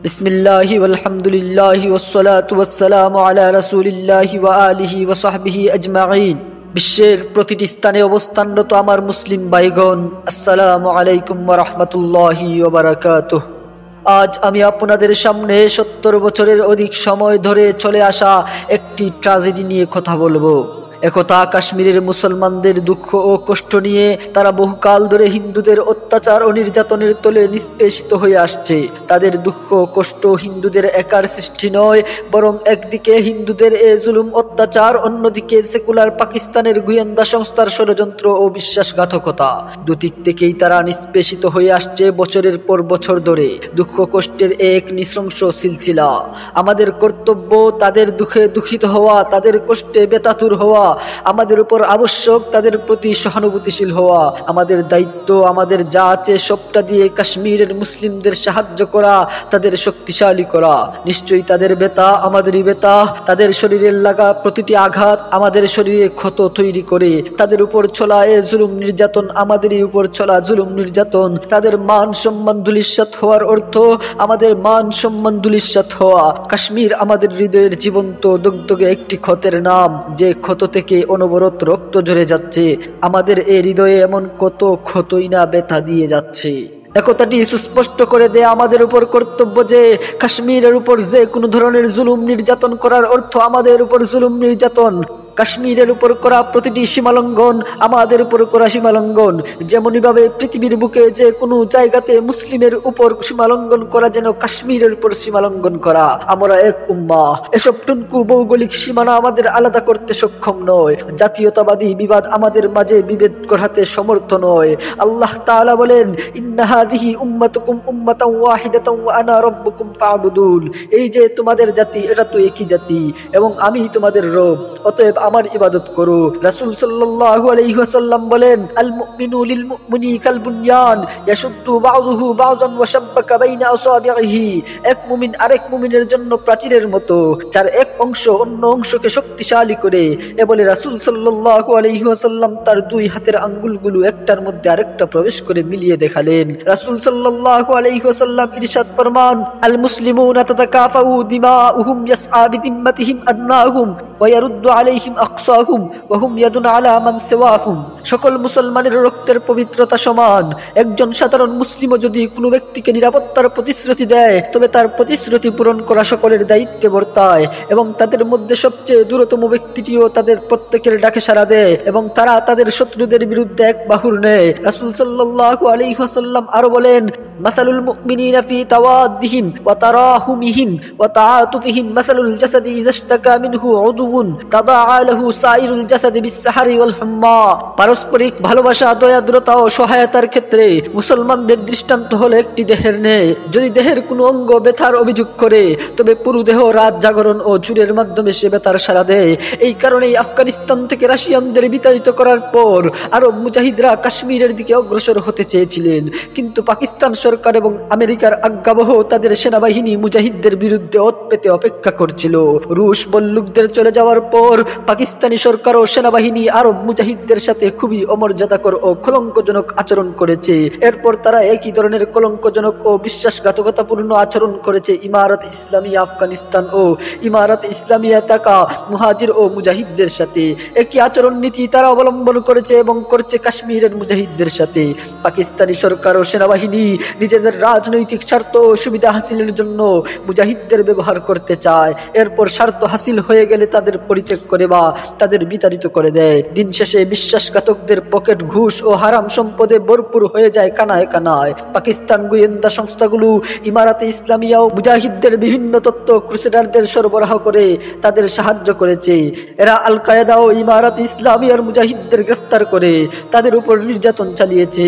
বিসমিল্লাহি ওয়ালহামদুলিল্লাহি ওয়াসসালাতু ওয়াসসালামু আলা রাসূলিল্লাহি ওয়া আলিহি ওয়া সাহবিহি আজমাইন। বিশ্বের প্রতিটি স্থানে অবস্থানরত আমার মুসলিম ভাইগণ, আসসালামু আলাইকুম ওয়া রাহমাতুল্লাহি ওয়া বারাকাতুহু। আজ আমি আপনাদের সামনে 70 বছরের অধিক সময় ধরে চলে আসা একটি ট্র্যাজেডি নিয়ে কথা বলবো। একথা কাশ্মীরের মুসলমানদের দুঃখ ও কষ্ট নিয়ে তারা বহুকাল ধরে হিন্দুদের অত্যাচার ও নির্যাতনের তলে নিষ্পেষিত হয়ে আসছে। তাদের দুঃখ কষ্ট হিন্দুদের একার সৃষ্টি নয়, বরং একদিকে হিন্দুদের এ জুলুম অত্যাচার, অন্যদিকে সেকুলার পাকিস্তানের গোয়েন্দা সংস্থার ষড়যন্ত্র ও বিশ্বাসঘাতকতা। দুদিক থেকেই তারা নিষ্পেষিত হয়ে আসছে বছরের পর বছর ধরে। দুঃখ কষ্টের এক নৃশংস সিলসিলা। আমাদের কর্তব্য তাদের দুঃখে দুঃখিত হওয়া, তাদের কষ্টে বেতাতুর হওয়া। আমাদের উপর আবশ্যক তাদের প্রতি সহানুভূতিশীল হওয়া। আমাদের দায়িত্ব আমাদের যা আছে সবটা দিয়ে কাশ্মীরের মুসলিমদের সাহায্য করা, তাদের শক্তিশালী করা। নিশ্চয়ই তাদের বেতা আমাদেরই বেতা। তাদের শরীরের লাগা প্রতিটি আঘাত আমাদের শরীরে ক্ষত তৈরি করে। তাদের উপর চলা এ জুলুম নির্যাতন আমাদেরই উপর চলা জুলুম নির্যাতন। তাদের মান সম্মান ধূলিসাৎ হওয়ার অর্থ আমাদের মান সম্মান ধূলিসাৎ হওয়া। কাশ্মীর আমাদের হৃদয়ের জীবন্ত দগদগে একটি ক্ষতের নাম, যে ক্ষত থেকে অনবরত রক্ত ঝরে যাচ্ছে। আমাদের এই হৃদয়ে এমন কত ক্ষতই না ব্যথা দিয়ে যাচ্ছে। একথাটি সুস্পষ্ট করে দেয়া আমাদের উপর কর্তব্য যে কাশ্মীরের উপর যে কোনো ধরনের জুলুম নির্যাতন করার অর্থ আমাদের উপর জুলুম নির্যাতন। কাশ্মীরের উপর করা প্রতিটি সীমালঙ্ঘন আমাদের উপর করা সীমালঙ্ঘন। যেমনই ভাবে পৃথিবীর বুকে যে কোনো জায়গাতে মুসলিমের উপর সীমালঙ্ঘন করা যেন কাশ্মীরের উপর সীমালঙ্ঘন করা। আমরা এক উম্মাহ। এসব টুনকু ভৌগোলিক সীমানা আমাদের আলাদা করতে সক্ষম নয়। জাতীয়তাবাদী বিবাদ আমাদের মাঝে বিভেদ ঘটাতে সমর্থ নয়। আল্লাহ তাআলা বলেন, ইন্না হাযিহি উম্মাতুকুম উম্মাতান ওয়াহিদাতান ওয়া আনা রাব্বুকুম ফা'বুদুন। এই যে তোমাদের জাতি, এটা তো একই জাতি এবং আমি তোমাদের রব, অতএব আমার ইবাদত করো। রাসূল সাল্লাল্লাহু আলাইহি ওয়াসাল্লাম বলেন, আল মুমিনু লিল মুমিনি কাল বুনয়ান ইয়াশুদ্দু বাযুহু বাযান ওয়া শাব্বাকা বাইনা আসাবিহি। এক মুমিন আরেক মুমিনের জন্য প্রাচীরের মতো, যার এক অংশ অন্য অংশকে শক্তিশালী করে। এ বলে রাসূল সাল্লাল্লাহু আলাইহি ওয়াসাল্লাম তার দুই হাতের আঙ্গুলগুলো একটার মধ্যে আরেকটা প্রবেশ করে মিলিয়ে দেখালেন। রাসূল সাল্লাল্লাহু আলাইহি ওয়াসাল্লাম ইরশাদ ফরমান, আল মুসলিমুনা তাতাকাফাউ দিমাউহুম ইয়াসআ বিদিম্মাতিহিম আদনাহুম ওয়া ইয়ারুদ্দু আলাইহিম আকসাহুম ওয়া হুম ইয়াদুন আলা মান সিওয়াহুম। সকল মুসলমানের রক্তের পবিত্রতা সমান। একজন সাধারণ মুসলিমও যদি কোনো ব্যক্তিকে নিরাপত্তার প্রতিশ্রুতি দেয়, তবে তার প্রতিশ্রুতি পূরণ করা সকলের দায়িত্বে বর্তায় এবং তাদের মধ্যে সবচেয়ে দূরতম ব্যক্তিটিও তাদের প্রত্যেকের ডাকে সাড়া দেয় এবং তারা তাদের শত্রুদের বিরুদ্ধে এক বাহুর নেয়। রাসূল সাল্লাল্লাহু আলাইহি ওয়াসাল্লাম আরো বলেন, মাসালুল মুমিনিনা ফি তাওয়াদ্দিহিম ওয়া তারাহুমিহিম ওয়া তাআতুফিহিম মাসালুল জাসাদি ইযা ইশতাকা মিনহু উযুউন তাদাআ লাহু সাইরুল জাসাদি বিস-সাহরি ওয়াল হুম্মা। পারস্পরিক ভালোবাসা, দয়া, দ্রুতা ও সহায়তার ক্ষেত্রে মুসলমানদের দৃষ্টান্ত হলো একটি দেহের ন্যায়। যদি দেহের কোনো অঙ্গ ব্যথার অভিযোগ করে, তবে পুরো দেহ রাত জাগরণ ও জুরের মাধ্যমে সে ব্যথার সাড়া দেয়। এই কারণেই আফগানিস্তান থেকে রাশিয়ানদের বিতাড়িত করার পর আরব মুজাহিদরা কাশ্মীরের দিকে অগ্রসর হতে চেয়েছিলেন, কিন্তু পাকিস্তান সরকার এবং আমেরিকার আজ্ঞাবহ তাদের সেনাবাহিনী মুজাহিদদের বিরুদ্ধে ওত পেতে অপেক্ষা করছিল। রুশ বল্লুকদের চলে যাওয়ার পর পাকিস্তানি সরকার ও সেনাবাহিনী আরব মুজাহিদদের সাথে খুবই অমর্যাদাকর ও কলঙ্কজনক আচরণ করেছে। এরপর তারা একই ধরনের কলঙ্কজনক ও বিশ্বাসঘাতকতাপূর্ণ আচরণ করেছে ইমারত ইসলামিয়া আফগানিস্তান ও ইমারত ইসলামিয়া তাকা মুহাজির ও মুজাহিদদের সাথে। একই আচরণ নীতি তারা অবলম্বন করেছে এবং করছে কাশ্মীরের মুজাহিদদের সাথে। পাকিস্তানি সরকার ও সেনাবাহিনী নিজেদের রাজনৈতিক স্বার্থ ও সুবিধা হাসিলের জন্য মুজাহিদদের ব্যবহার করতে চায়। এরপর স্বার্থ হাসিল হয়ে গেলে তাদের পরিত্যাগ করে বা তাদের বিতাড়িত করে দেয়। দিন শেষে বিশ্বাসঘাতকদের পকেট ঘুষ ও হারাম সম্পদে ভরপুর হয়ে যায় কানায় কানায়। পাকিস্তান গোয়েন্দা সংস্থাগুলো ইমারাতে ইসলামিয়া ও মুজাহিদদের বিভিন্ন তথ্য ক্রুসেডারদের সরবরাহ করে তাদের সাহায্য করেছে। এরা আল কায়েদা ও ইমারাতে ইসলামিয়ার মুজাহিদদের গ্রেফতার করে তাদের উপর নির্যাতন চালিয়েছে।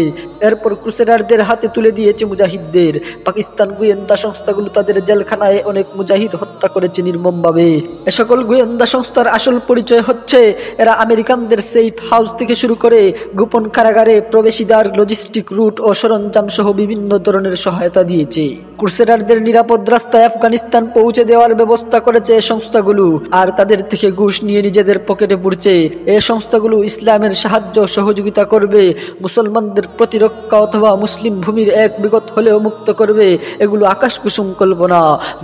এরপর ক্রুসেডারদের হাতে তুলে দিয়েছে মুজাহিদদের। পাকিস্তান গোয়েন্দা সংস্থাগুলো তাদের জেলখানায় অনেক মুজাহিদ হত্যা করেছে নির্মমভাবে। এ সকল গোয়েন্দা সংস্থার আসল পরিচয় পরিচয় হচ্ছে এরা আমেরিকানদের সেফ হাউস থেকে শুরু করে গোপন কারাগারে প্রবেশিদ্বার, লজিস্টিক রুট ও সরঞ্জাম সহ বিভিন্ন ধরনের সহায়তা দিয়েছে। ক্রুসেডারদের নিরাপদ রাস্তায় আফগানিস্তান পৌঁছে দেওয়ার ব্যবস্থা করেছে এই সংস্থাগুলো, আর তাদের থেকে ঘুষ নিয়ে নিজেদের পকেটে পুরছে। এই সংস্থাগুলো ইসলামের সাহায্য সহযোগিতা করবে, মুসলমানদের প্রতিরক্ষা অথবা মুসলিম ভূমির এক বিগত হলেও মুক্ত করবে। এগুলো আকাশ কুসুম কল্পনা।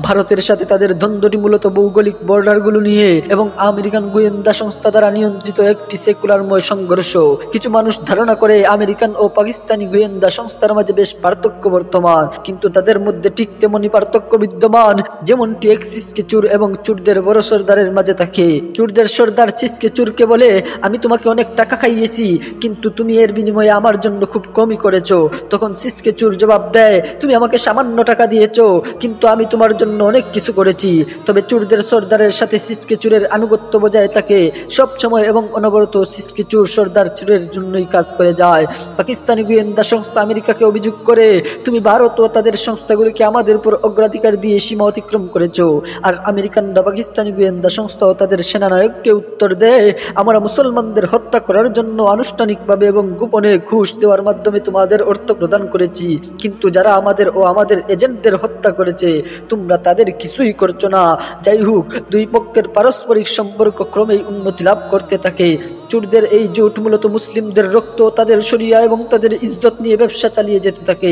ভারতের সাথে তাদের দ্বন্দ্বটি মূলত ভৌগোলিক বর্ডারগুলো নিয়ে এবং আমেরিকান গোয়েন্দা সংস্থা দ্বারা নিয়ন্ত্রিত একটি সেকুলারময় সংঘর্ষ। কিছু মানুষ ধারণা করে আমেরিকান ও পাকিস্তানি গোয়েন্দা সংস্থার মাঝে বেশ পার্থক্য বর্তমান, কিন্তু তাদের মধ্যে ঠিক তেমনি পার্থক্য বিদ্যমান যেমনটি এক সিসকে চুর এবং চুরদের বড় সর্দারের মাঝে থাকে। চুরদের সর্দার সিসকে চুরকে বলে, আমি তোমাকে অনেক টাকা খাইয়েছি, কিন্তু তুমি এর বিনিময়ে আমার জন্য খুব কমই করেছো। তখন সিসকে চুর জবাব দেয়, তুমি আমাকে সামান্য টাকা দিয়েছো, কিন্তু আমি তোমার জন্য অনেক কিছু করেছি। তবে চুরদের সর্দারের সাথে সিসকে চুরের আনুগত্য বজায় থাকে সব সময় এবং অনবরত। সিসকে চুর সর্দার চুরের জন্যই কাজ করে যায়। পাকিস্তানি গোয়েন্দা সংস্থা আমেরিকাকে অভিযোগ করে, তুমি ভারত ও তাদের সংস্থাগুলিকে আমাদের উপর অগ্রাধিকার দিয়ে সীমা অতিক্রম করেছো। আর আমেরিকানরা পাকিস্তানি গোয়েন্দা সংস্থা ও তাদের সেনানায়ককে উত্তর দেয়, আমরা মুসলমানদের হত্যা করার জন্য আনুষ্ঠানিকভাবে এবং গোপনে ঘুষ দেওয়ার মাধ্যমে তোমাদের অর্থ প্রদান করেছি, কিন্তু যারা আমাদের ও আমাদের এজেন্টদের হত্যা করেছে তোমরা তাদের কিছুই করছো না। যাই হোক, দুই পক্ষের পারস্পরিক সম্পর্ক ক্রমেই উন্নতি লাভ করতে থাকে। চুরদের এই জোট মূলত মুসলিমদের রক্ত, তাদের শরিয়া এবং তাদের ইজ্জত নিয়ে ব্যবসা চালিয়ে যেতে থাকে।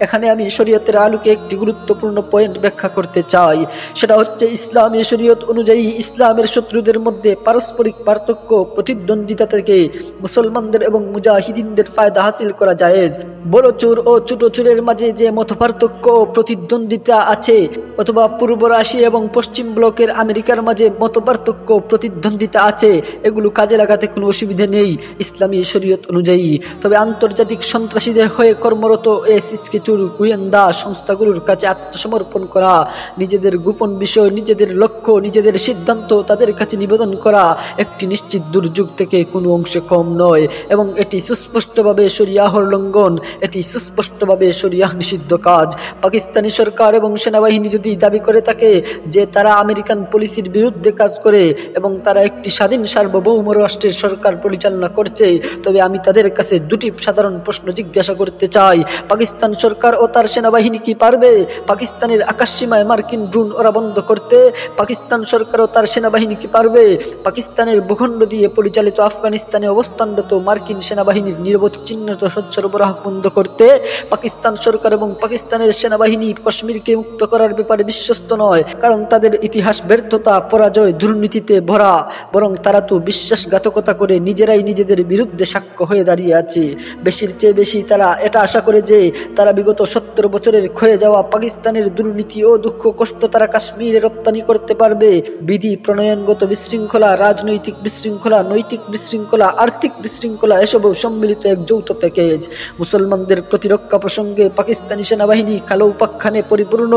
এখানে আমি শরীয়তের আলোকে একটি গুরুত্বপূর্ণ পয়েন্ট ব্যাখ্যা করতে চাই। সেটা হচ্ছে, ইসলামী শরীয়ত অনুযায়ী ইসলামের শত্রুদের মধ্যে পারস্পরিক পার্থক্য, প্রতিদ্বন্দ্বিতা থেকে মুসলমানদের এবং মুজাহিদিনদের ফায়দা হাসিল করা জায়েজ। বড় চোর ও ছোট চোরের মাঝে যে মত পার্থক্য ও প্রতিদ্বন্দ্বিতা আছে, অথবা পূর্ব রাশিয়া এবং পশ্চিম ব্লকের আমেরিকার মাঝে মত পার্থক্য প্রতিদ্বন্দ্বিতা আছে, এগুলো কাজে লাগাতে কোনো অসুবিধা নেই ইসলামী শরীয়ত অনুযায়ী। তবে আন্তর্জাতিক সন্ত্রাসীদের হয়ে কর্মরত এই সিসকে চুর গোয়েন্দা সংস্থাগুলোর কাছে আত্মসমর্পণ করা, নিজেদের গোপন বিষয়, নিজেদের লক্ষ্য, নিজেদের সিদ্ধান্ত তাদের কাছে নিবেদন করা একটি নিশ্চিত দুর্যোগ থেকে কোনো অংশে কম নয়, এবং এটি সুস্পষ্টভাবে শরিয়াহর লঙ্ঘন, এটি সুস্পষ্টভাবে শরিয়াহ নিষিদ্ধ কাজ। পাকিস্তানি সরকার এবং সেনাবাহিনী যদি দাবি করে থাকে যে তারা আমেরিকান পলিসির বিরুদ্ধে কাজ করে এবং তারা একটি স্বাধীন সার্বভৌম রাষ্ট্রের সরকার পরিচালনা করছে, তবে আমি তাদের কাছে দুটি সাধারণ প্রশ্ন জিজ্ঞাসা করতে চাই। পাকিস্তান সরকার ও তার সেনাবাহিনী কি পারবে পাকিস্তানের আকাশসীমায় মার্কিন ড্রোন ওরা বন্ধ করতে? পাকিস্তান সরকার ও তার সেনাবাহিনী কি পারবে পাকিস্তানের ভূখণ্ড দিয়ে পরিচালিত আফগানিস্তানে অবস্থানরত মার্কিন সেনাবাহিনীর নিরবচ্ছিন্নত সরবরাহ বন্ধ করতে? পাকিস্তান সরকার এবং পাকিস্তানের সেনাবাহিনী কাশ্মীরকে মুক্ত করার ব্যাপারে বিশ্বস্ত নয়, কারণ তাদের ইতিহাস ব্যর্থতা, পরাজয়, দুর্নীতিতে ভরা। বরং তারা তো বিশ্বাসঘাতকতা করে নিজেরাই নিজেদের বিরুদ্ধে সাক্ষ্য হয়ে দাঁড়িয়ে আছে। বেশির চেয়ে বেশি তারা এটা আশা করে যে তারা বিগত 70 বছরের ক্ষয়ে যাওয়া পাকিস্তানের দুর্নীতি ও দুঃখ কষ্ট তারা কাশ্মীরে রপ্তানি করতে পারবে। বিধি প্রণয়নগত বিশৃঙ্খলা, রাজনৈতিক বিশৃঙ্খলা, নৈতিক বিশৃঙ্খলা, আর্থিক বিশৃঙ্খলা, এসবও সম্মিলিত এক যৌথ প্যাকেজ। মুসলমানদের প্রতিরক্ষা প্রসঙ্গে পাকিস্তানি সেনাবাহিনী কালো উপাখ্যানে পরিপূর্ণ।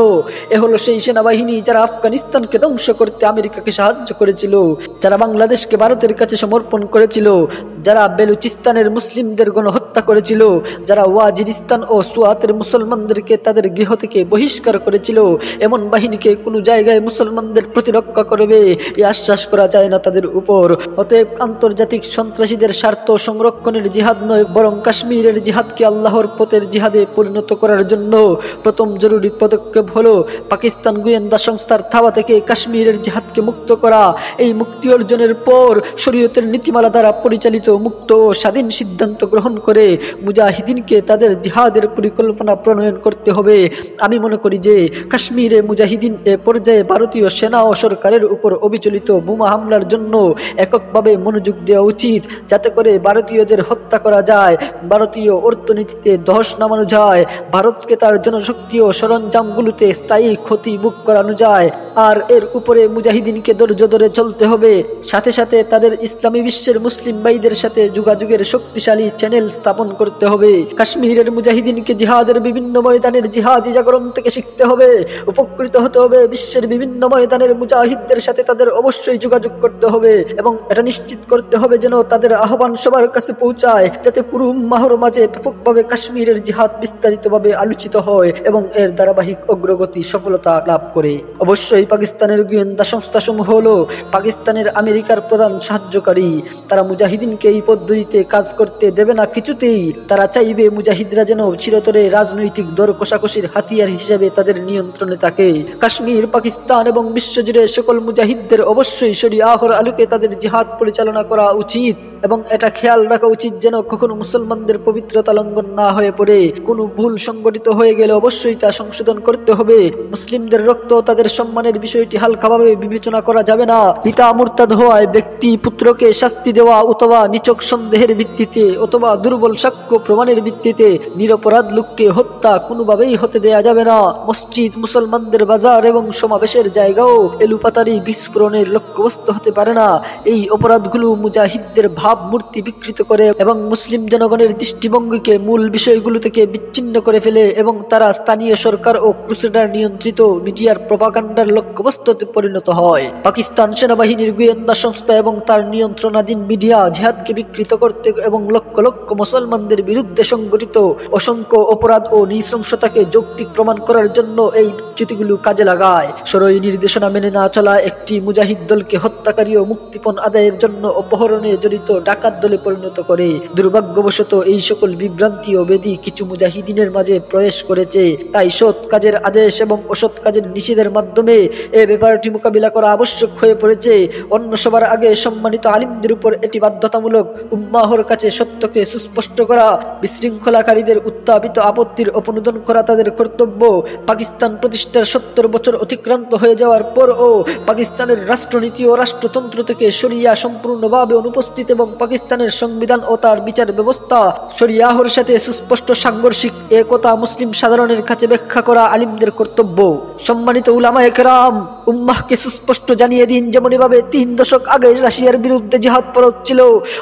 এ হলো সেই সেনাবাহিনী যারা আফগানিস্তানকে ধ্বংস করতে আমেরিকাকে সাহায্য করেছিল, যারা বাংলাদেশকে ভারতের কাছে সমর্পণ করেছিল, যারা বেলুচিস্তানের মুসলিমদের গণহত্যা করেছিল, যারা ওয়াজিরিস্তান ও সুয়াতের মুসলমানদেরকে তাদের গৃহ থেকে বহিষ্কার করেছিল। এমন বাহিনীকে কোনো জায়গায় মুসলমানদের প্রতিরক্ষা করবে এই আশ্বাস করা যায় না তাদের উপর। অতএব আন্তর্জাতিক সন্ত্রাসীদের স্বার্থ সংরক্ষণের জিহাদ নয়, বরং কাশ্মীরের জিহাদকে আল্লাহর পথের জিহাদে পরিণত করার জন্য প্রথম জরুরি পদক্ষেপ হলো পাকিস্তান গোয়েন্দা সংস্থার থাবা থেকে কাশ্মীরের জিহাদকে মুক্ত করা। এই মুক্তি অর্জনের পর শরীয়তের নীতিমালা দ্বারা পরিচালিত মুক্ত ও স্বাধীন সিদ্ধান্ত গ্রহণ করে মুজাহিদিনকে তাদের জিহাদের পরিকল্পনা প্রণয়ন করতে হবে। আমি মনে করি যে কাশ্মীরে মুজাহিদিন এ পর্যায়ে ভারতীয় সেনা ও সরকারের উপর অবিচলিত বোমা হামলার জন্য এককভাবে মনোযোগ দেওয়া উচিত, যাতে করে ভারতীয়দের হত্যা করা যায়, ভারতীয় অর্থনীতিতে ধস নামানো যায়, ভারতকে তার জনশক্তি ও সরঞ্জামগুলোতে স্থায়ী ক্ষতি ভোগ করানো যায়। আর এর উপরে মুজাহিদিনকে ধৈর্য ধরে চলতে হবে। সাথে সাথে তাদের ইসলামী বিশ্বের মুসলিম ভাইদের সাথে যোগাযোগের শক্তিশালী চ্যানেল স্থাপন করতে হবে। কাশ্মীরের মুজাহিদিনকে জিহাদের বিভিন্ন ময়দানের জিহাদি জাগরণ থেকে শিখতে হবে, উপকৃত হতে হবে। বিশ্বের বিভিন্ন ময়দানের মুজাহিদদের সাথে তাদের অবশ্যই যোগাযোগ করতে হবে এবং এটা নিশ্চিত করতে হবে যেন তাদের আহ্বান সবার কাছে পৌঁছায়, যাতে পুরো উম্মাহর মাঝে ব্যাপকভাবে কাশ্মীরের জিহাদ বিস্তারিতভাবে আলোচিত হয় এবং এর ধারাবাহিক অগ্রগতি সফলতা লাভ করে। অবশ্যই অবশ্যই পাকিস্তানের গোয়েন্দা সংস্থাসমূহ হলো পাকিস্তানের আমেরিকার প্রধান সাহায্যকারী। তারা মুজাহিদিনকে এই পদ্ধতিতে কাজ করতে দেবে না কিছুতেই। তারা চাইবে মুজাহিদরা যেন চিরতরে রাজনৈতিক দর কষাকষির হাতিয়ার হিসেবে তাদের নিয়ন্ত্রণে থাকে। কাশ্মীর, পাকিস্তান এবং বিশ্বজুড়ে সকল মুজাহিদদের অবশ্যই শরিয়াহর আলোকে তাদের জিহাদ পরিচালনা করা উচিত এবং এটা খেয়াল রাখা উচিত যেন কখনো মুসলমানদের পবিত্রতা লঙ্ঘন না হয়ে পড়ে। কোনো ভুল সংগঠিত হয়ে গেলে অবশ্যই তা সংশোধন করতে হবে। মুসলিমদের রক্ত তাদের সম্মানের বিষয়টি হালকাভাবে বিবেচনা করা যাবে না। পিতা মুরতাদ হওয়ায় ব্যক্তি পুত্রকে শাস্তি দেওয়া অথবা নিছক সন্দেহের ভিত্তিতে অথবা দুর্বল সাক্ষ্য প্রমাণের ভিত্তিতে নিরপরাধ লোককে হত্যা কোনোভাবেই হতে দেয়া যাবে না। মসজিদ, মুসলমানদের বাজার এবং সমাবেশের জায়গাও এলুপাতারি বিস্ফোরণের লক্ষ্যবস্তু হতে পারে না। এই অপরাধগুলো মুজাহিদদের ভাবমূর্তি বিকৃত করে এবং মুসলিম জনগণের দৃষ্টিভঙ্গিকে মূল বিষয়গুলো থেকে বিচ্ছিন্ন করে ফেলে এবং তারা স্থানীয় সরকার ও ক্রুসেডার নিয়ন্ত্রিত মিডিয়ার প্রপাগান্ডার লক্ষ্যবস্তুতে পরিণত হয়। পাকিস্তান সেনাবাহিনীর গোয়েন্দা সংস্থা এবং তার নিয়ন্ত্রণাধীন মিডিয়া জিহাদকে বিকৃত করতে এবং লক্ষ লক্ষ মুসলমানদের বিরুদ্ধে সংগঠিত অসংখ্য অপরাধ ও নৃশংসতাকে যৌক্তিক প্রমাণ করার জন্য এই বিচ্যুতিগুলো কাজে লাগায়। সরই নির্দেশনা মেনে না চলা একটি মুজাহিদ দলকে হত্যাকারী ও মুক্তিপণ আদায়ের জন্য অপহরণে জড়িত ডাকাত দলে পরিণত করে। দুর্ভাগ্যবশত এই সকল বিভ্রান্তি ও বেদি কিছু মুজাহিদিনের মাঝে প্রবেশ করেছে। তাই সৎ কাজের আদেশ এবং অসৎ কাজের নিষেধের মাধ্যমে এ ব্যাপারটি মোকাবিলা করা আবশ্যক হয়ে পড়েছে। অন্য সবার আগে সম্মানিত আলিমদের উপর এটি বাধ্যতামূলক। উম্মাহর কাছে সত্যকে সুস্পষ্ট করা, বিশৃঙ্খলাকারীদের উত্থাপিত আপত্তির অপনোদন করা তাদের কর্তব্য। পাকিস্তান প্রতিষ্ঠার 70 বছর অতিক্রান্ত হয়ে যাওয়ার পরও পাকিস্তানের রাষ্ট্রনীতি ও রাষ্ট্রতন্ত্র থেকে শরিয়া সম্পূর্ণভাবে অনুপস্থিত এবং পাকিস্তানের সংবিধান ও তার বিচার ব্যবস্থা শরিয়াহর সাথে সুস্পষ্ট সাংঘর্ষিক একথা মুসলিম সাধারণের কাছে ব্যাখ্যা করা আলিমদের কর্তব্য। সম্মানিত উলামায়ে কেরাম, উম্মাহকে সুস্পষ্ট জানিয়ে দিন যেমনভাবে 3 দশক আগে রাশিয়ার বিরুদ্ধে জিহাদ ফরজ ছিল,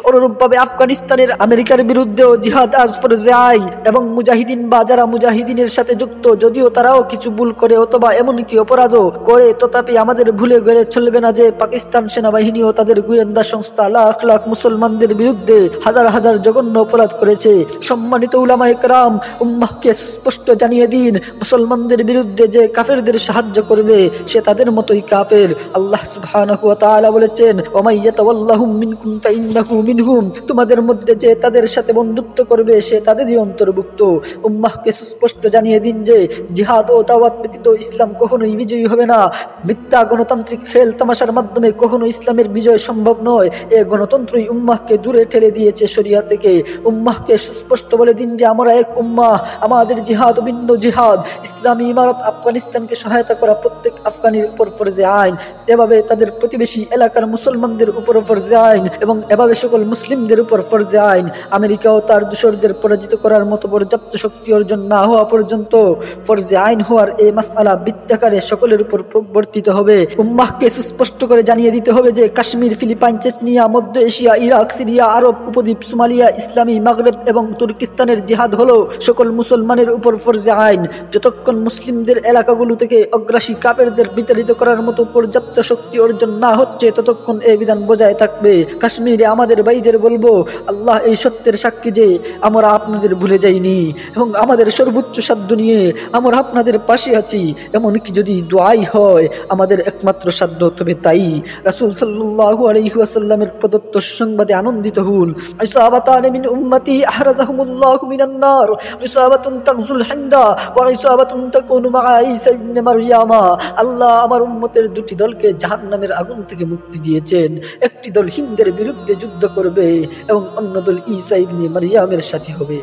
অনুরূপভাবে আফগানিস্তানের আমেরিকার বিরুদ্ধেও জিহাদ আজ ফরজে আইন এবং মুজাহিদিন বা যারা মুজাহিদিনের সাথে যুক্ত যদিও তারাও কিছু ভুল করে অথবা এমনকি অপরাধও করে, তথাপি আমাদের ভুলে গেলে চলবে না যে পাকিস্তান সেনাবাহিনী ও তাদের গোয়েন্দা সংস্থা লাখ লাখ মুসলমানদের বিরুদ্ধে হাজার হাজার জঘন্য অপরাধ করেছে। সম্মানিত উলামায়ে কেরাম, উম্মাহকে স্পষ্ট জানিয়ে দিন মুসলমানদের বিরুদ্ধে যে কাফেরদের সাহায্য করবে সে তাদের মতোই কাফের। আল্লাহ সুবহানাহু ওয়া তাআলা বলেছেন, ওয়া মান ইয়াতাওয়াল্লাহুম মিনকুম ফাইন্নাহু মিনহুম, তোমাদের মধ্যে যে তাদের সাথে বন্ধুত্ব করবে সে তাদেরই অন্তর্ভুক্ত। উম্মাহকে সুস্পষ্ট জানিয়ে দিন যে জিহাদ ও দাওয়াত ব্যতীত ইসলাম কখনোই বিজয়ী হবে না। মিথ্যা গণতান্ত্রিক খেল তামাশার মাধ্যমে কখনো ইসলামের বিজয় সম্ভব নয়। এই গণতন্ত্রই উম্মাহকে দূরে ঠেলে দিয়েছে শরিয়া থেকে। উম্মাহকে সুস্পষ্ট বলে দিন যে আমরা এক উম্মাহ, আমাদের জিহাদ ভিন্ন জিহাদ। ইসলামী ইমারত আফগানিস্তানকে সহায়তা করা প্রত্যেক আফগানির উপর ফরজে আইন, এভাবে তাদের প্রতিবেশী এলাকার মুসলমানদের উপর ফরজে আইন এবং এভাবে সকল মুসলিমদের উপর ফরজে আইন। আমেরিকা ও তার দূষরদের পরাজিত করার মতো পর্যাপ্ত শক্তি অর্জন না হওয়া পর্যন্ত ফরজে আইন হওয়ার এই মাসআলা বৃত্তাকারে সকলের উপর প্রবর্তিত হবে। উম্মাহকে সুস্পষ্ট করে জানিয়ে দিতে হবে যে কাশ্মীর, ফিলিপাইন, চেচনিয়া, মধ্য এশিয়া, ইরাক, সিরিয়া, আরব উপদ্বীপ, সোমালিয়া, ইসলামী মাগরেব এবং তুর্কিস্তানের জিহাদ হলো সকল মুসলমানের উপর ফরজে আইন। যতক্ষণ মুসলিমদের এলাকাগুলো থেকে অগ্রাসী কাফেরদের বিতাড়িত করার মতো পর্যাপ্ত শক্তি অর্জন না হচ্ছে ততক্ষণ এই বিধান বজায় থাকবে। কাশ্মীরে আমাদের ভাইদের বলবো, আল্লাহ এই সত্যের সাক্ষী যে আমরা আপনাদের ভুলে যাইনি এবং আমাদের সর্বোচ্চ সাধ্য নিয়ে আমরা আপনাদের পাশে আছি। এমনকি যদি দোয়াই হয় আমাদের একমাত্র সাধ্য তবে তাই। রাসূল সাল্লাল্লাহু আলাইহি ওয়াসাল্লামের প্রদত্ত সংবাদে আনন্দিত হন। ইসাবাতান মিন উম্মতি আহরাজাহুমুল্লাহু মিনান নার, ইসাবাতুন তাগজুল হিন্দা ওয়া ইসাবাতুন তাকুনু মা'a ঈসা ইবনে মারইয়ামা। আল্লাহ আমার উম্মতের 2টি দলকে জাহান্নামের আগুন থেকে মুক্তি দিয়েছেন। একটি দল হিন্দের বিরুদ্ধে যুদ্ধ করবে এবং অন্য দল ঈসা ইবনে মারইয়ামের সাথে হবে।